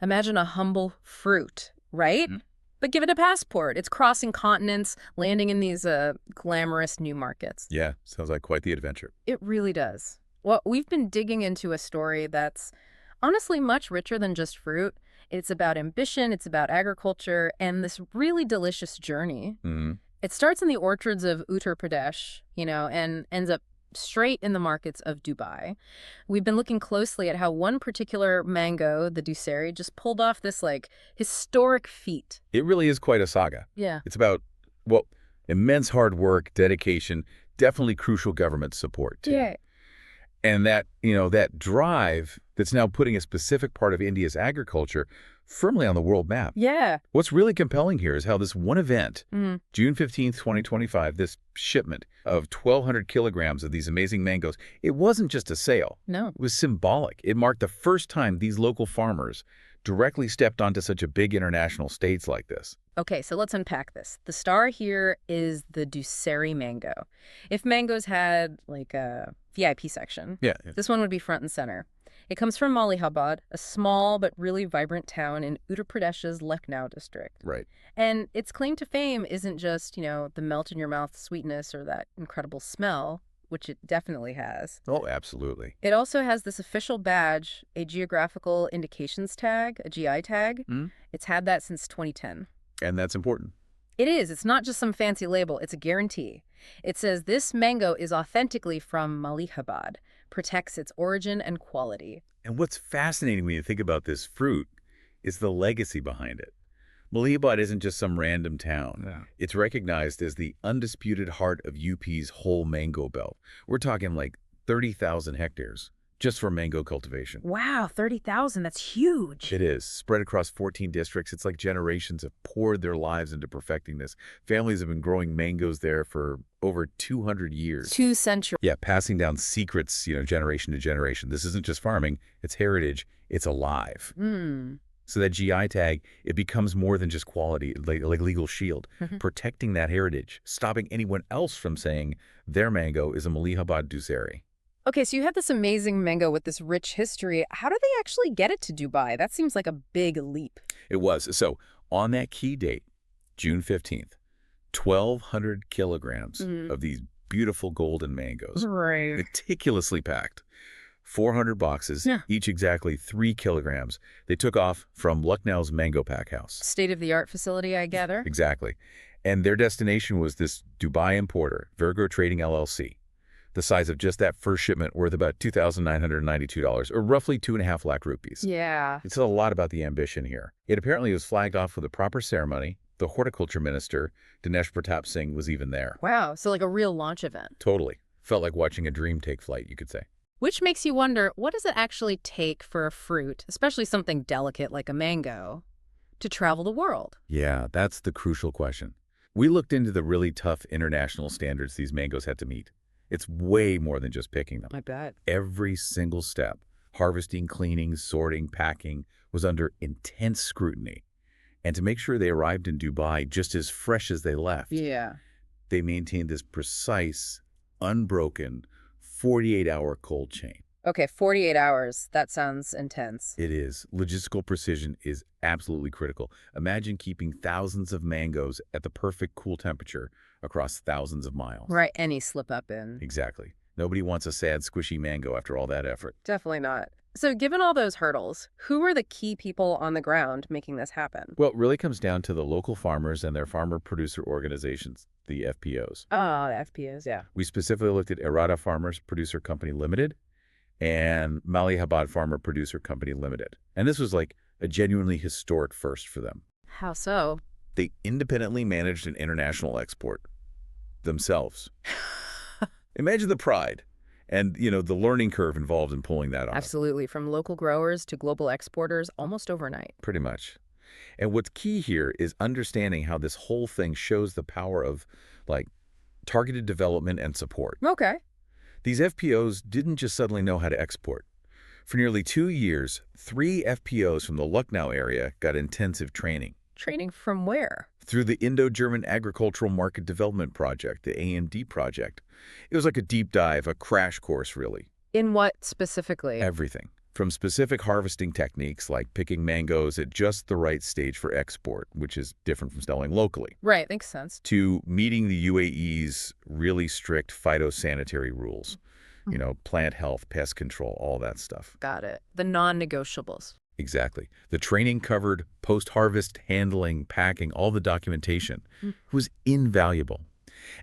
Imagine a humble fruit, right? Mhm. But give it a passport. It's crossing continents, landing in these glamorous new markets. Yeah, sounds like quite the adventure. It really does. Well, we've been digging into a story that's honestly much richer than just fruit. It's about ambition, it's about agriculture, and this really delicious journey. Hmm. It starts in the orchards of Uttar Pradesh, and ends up straight in the markets of Dubai. We've been looking closely at how one particular mango, the Dussehri, just pulled off this historic feat. It really is quite a saga. Yeah. It's about, well, immense hard work, dedication, definitely crucial government support, too. Yeah. And that drive that's now putting a specific part of India's agriculture firmly on the world map. Yeah. What's really compelling here is how this one event, Mm. June 15th, 2025, this shipment of 1,200 kilograms of these amazing mangoes, it wasn't just a sale. No. It was symbolic. It marked the first time these local farmers directly stepped onto such a big international stage like this. Okay, so let's unpack this. The star here is the Dussehri mango. If mangoes had a VIP section, Yeah. this one would be front and center. It comes from Malihabad, a small but really vibrant town in Uttar Pradesh's Lucknow district. Right. And its claim to fame isn't just, the melt-in-your-mouth sweetness or that incredible smell, which it definitely has. Oh, absolutely. It also has this official badge, a geographical indications tag, a GI tag. Mm. It's had that since 2010. And that's important. It is. It's not just some fancy label. It's a guarantee. It says this mango is authentically from Malihabad, protects its origin and quality. And what's fascinating when you think about this fruit is the legacy behind it. Malihabad isn't just some random town. Yeah. It's recognized as the undisputed heart of UP's whole mango belt. We're talking like 30,000 hectares just for mango cultivation. Wow, 30,000. That's huge. It is. Spread across 14 districts. It's like generations have poured their lives into perfecting this. Families have been growing mangoes there for over 200 years. 2 centuries. Yeah, passing down secrets, generation to generation. This isn't just farming. It's heritage. It's alive. Mm. So that GI tag, it becomes more than just quality, like legal shield, protecting that heritage, stopping anyone else from saying their mango is a Malihabad Dussehri. Okay, so you have this amazing mango with this rich history. How do they actually get it to Dubai? That seems like a big leap. It was. So on that key date, June 15th, 1,200 kilograms of these beautiful golden mangoes, Right. meticulously packed, 400 boxes, Yeah. each exactly 3 kilograms. They took off from Lucknow's Mango Pack House. State-of-the-art facility, I gather. Exactly. And their destination was this Dubai importer, Virgo Trading LLC. The size of just that first shipment worth about $2,992, or roughly 2.5 lakh rupees. Yeah. It's a lot about the ambition here. It apparently was flagged off with a proper ceremony. The horticulture minister, Dinesh Pratap Singh, was even there. Wow, so like a real launch event. Totally. Felt like watching a dream take flight, you could say. Which makes you wonder, what does it actually take for a fruit, especially something delicate like a mango, to travel the world? Yeah, that's the crucial question. We looked into the really tough international standards these mangoes had to meet. It's way more than just picking them. I bet. Every single step, harvesting, cleaning, sorting, packing, was under intense scrutiny. And to make sure they arrived in Dubai just as fresh as they left, Yeah. they maintained this precise, unbroken, 48-hour cold chain. Okay, 48 hours. That sounds intense. It is. Logistical precision is absolutely critical. Imagine keeping thousands of mangoes at the perfect cool temperature across thousands of miles. Right, any slip up in. Exactly. Nobody wants a sad, squishy mango after all that effort. Definitely not. So given all those hurdles, who are the key people on the ground making this happen? Well, it really comes down to the local farmers and their farmer producer organizations, the FPOs. Oh, the FPOs, yeah. We specifically looked at Errata Farmers Producer Company Limited and Malihabad Farmer Producer Company Limited. And this was like a genuinely historic first for them. How so? They independently managed an international export themselves. Imagine the pride and, the learning curve involved in pulling that off. Absolutely. From local growers to global exporters almost overnight. Pretty much. And what's key here is understanding how this whole thing shows the power of, targeted development and support. Okay. These FPOs didn't just suddenly know how to export. For nearly 2 years, 3 FPOs from the Lucknow area got intensive training. Training from where? Through the Indo-German Agricultural Market Development Project, the AMD project. It was like a deep dive, a crash course, really. In what specifically? Everything. From specific harvesting techniques like picking mangoes at just the right stage for export, which is different from selling locally, Right, makes sense. to meeting the UAE's really strict phytosanitary rules. Plant health, pest control, all that stuff. Got it. The non-negotiables. Exactly. The training covered post-harvest handling, packing, all the documentation. It was invaluable.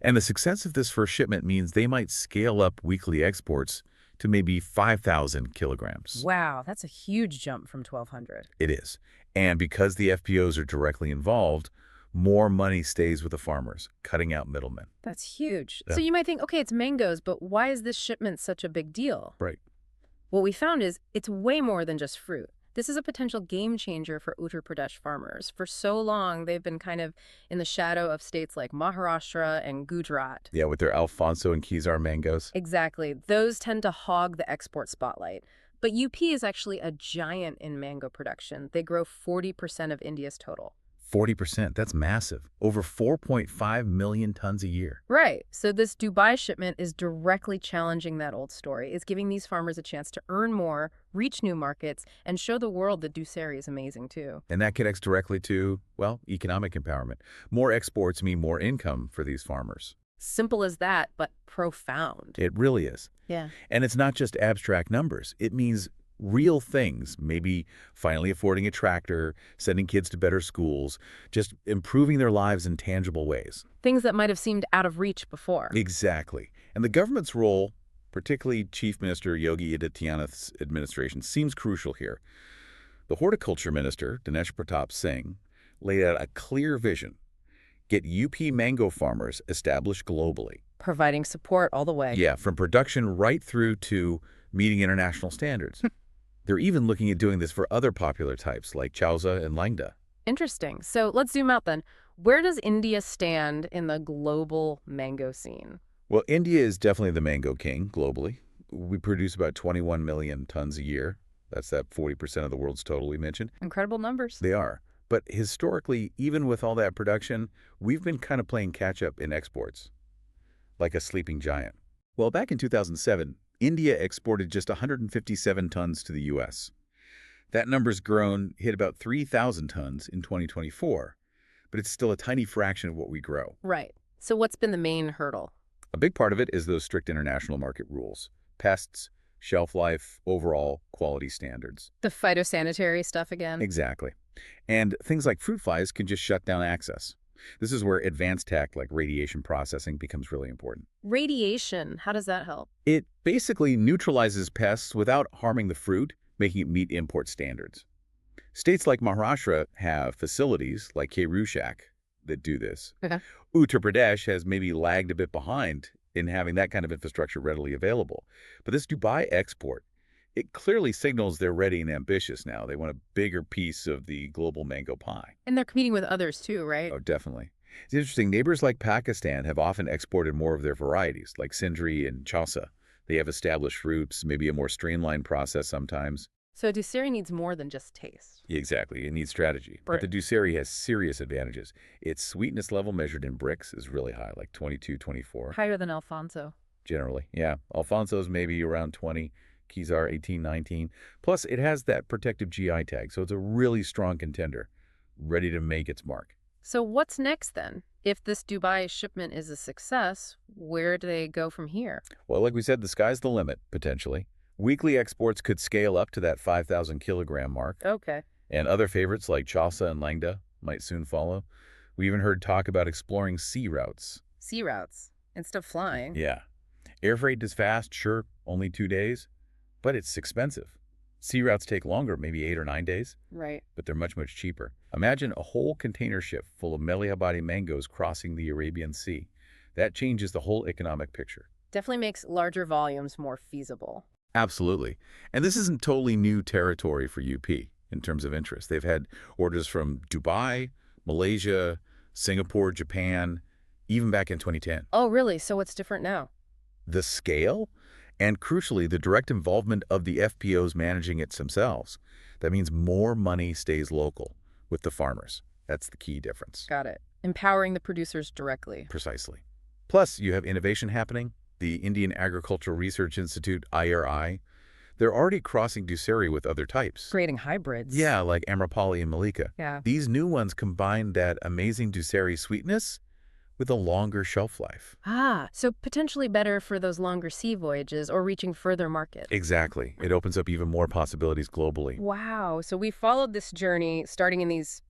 And the success of this first shipment means they might scale up weekly exports to maybe 5,000 kilograms. Wow, that's a huge jump from 1,200. It is. And because the FPOs are directly involved, more money stays with the farmers, cutting out middlemen. That's huge. Yeah. So you might think, okay, it's mangoes, but why is this shipment such a big deal? Right. What we found is it's way more than just fruit. This is a potential game changer for Uttar Pradesh farmers. For so long, they've been kind of in the shadow of states like Maharashtra and Gujarat. Yeah, with their Alphonso and Kizar mangoes. Exactly. Those tend to hog the export spotlight. But UP is actually a giant in mango production. They grow 40% of India's total. 40%, that's massive. Over 4.5 million tons a year. Right. So this Dubai shipment is directly challenging that old story. It's giving these farmers a chance to earn more, reach new markets, and show the world that Dussehri is amazing too. And that connects directly to, well, economic empowerment. More exports mean more income for these farmers. Simple as that, but profound. It really is. Yeah. And it's not just abstract numbers. It means real things, maybe finally affording a tractor, sending kids to better schools, just improving their lives in tangible ways. Things that might have seemed out of reach before. Exactly. And the government's role, particularly Chief Minister Yogi Adityanath's administration, seems crucial here. The Horticulture Minister, Dinesh Pratap Singh, laid out a clear vision. Get UP mango farmers established globally. Providing support all the way. Yeah, from production right through to meeting international standards. They're even looking at doing this for other popular types like chauza and langda. Interesting. So let's zoom out then. Where does India stand in the global mango scene? Well, India is definitely the mango king globally. We produce about 21 million tons a year. That's that 40% of the world's total we mentioned. Incredible numbers. They are. But historically, even with all that production, we've been kind of playing catch-up in exports, like a sleeping giant. Well, back in 2007, India exported just 157 tons to the U.S. That number's grown, hit about 3,000 tons in 2024, but it's still a tiny fraction of what we grow. Right. So what's been the main hurdle? A big part of it is those strict international market rules. Pests, shelf life, overall quality standards. The phytosanitary stuff again? Exactly. And things like fruit flies can just shut down access. This is where advanced tech like radiation processing becomes really important. Radiation, how does that help? It basically neutralizes pests without harming the fruit, making it meet import standards. States like Maharashtra have facilities like Kairushak that do this. Okay. Uttar Pradesh has maybe lagged a bit behind in having that kind of infrastructure readily available. But this Dubai export, it clearly signals they're ready and ambitious now. They want a bigger piece of the global mango pie. And they're competing with others too, right? Oh, definitely. It's interesting. Neighbors like Pakistan have often exported more of their varieties, like Sindri and Chausa. They have established routes, maybe a more streamlined process sometimes. So Dussehri needs more than just taste. Exactly. It needs strategy. But the Dussehri has serious advantages. Its sweetness level measured in bricks is really high, like 22, 24. Higher than Alphonso. Generally, yeah. Alfonso's maybe around 20. Kizar 18, 19. Plus, it has that protective GI tag, so it's a really strong contender, ready to make its mark. So what's next then? If this Dubai shipment is a success, where do they go from here? Well, like we said, the sky's the limit, potentially. Weekly exports could scale up to that 5,000 kilogram mark. Okay. And other favorites like chausa and langda might soon follow. We even heard talk about exploring sea routes. Sea routes, instead of flying. Yeah. Air freight is fast, sure, only 2 days. But it's expensive. Sea routes take longer, maybe 8 or 9 days. Right. But they're much, much cheaper. Imagine a whole container ship full of Malihabad mangoes crossing the Arabian Sea. That changes the whole economic picture. Definitely makes larger volumes more feasible. Absolutely. And this isn't totally new territory for UP in terms of interest. They've had orders from Dubai, Malaysia, Singapore, Japan, even back in 2010. Oh, really? So what's different now? The scale? And crucially, the direct involvement of the FPOs managing it themselves. That means more money stays local with the farmers. That's the key difference. Got it. Empowering the producers directly. Precisely. Plus, you have innovation happening. The Indian Agricultural Research Institute, IRI, They're already crossing Dussehri with other types. Creating hybrids. Yeah, like Amrapali and Malika. Yeah. These new ones combine that amazing Dussehri sweetness with a longer shelf life. Ah, so potentially better for those longer sea voyages or reaching further markets. Exactly. It opens up even more possibilities globally. Wow. So we followed this journey starting in these,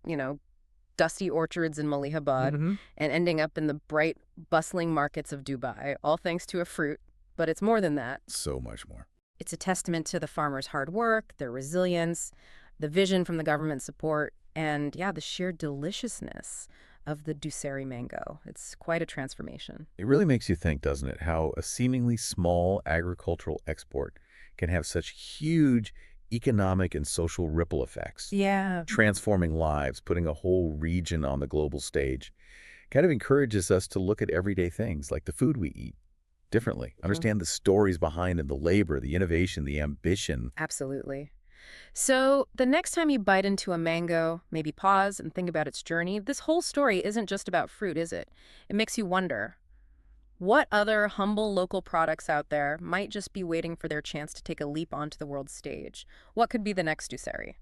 dusty orchards in Malihabad Hmm. and ending up in the bright, bustling markets of Dubai, all thanks to a fruit. But it's more than that. So much more. It's a testament to the farmers' hard work, their resilience, the vision from the government support, and yeah, the sheer deliciousness of the Dussehri mango. It's quite a transformation. It really makes you think, doesn't it, how a seemingly small agricultural export can have such huge economic and social ripple effects, Yeah. transforming lives, putting a whole region on the global stage. Kind of encourages us to look at everyday things like the food we eat differently, understand the stories behind it, the labor, the innovation, the ambition. Absolutely. So, the next time you bite into a mango, maybe pause and think about its journey. This whole story isn't just about fruit, is it? It makes you wonder what other humble local products out there might just be waiting for their chance to take a leap onto the world stage? What could be the next Dussehri?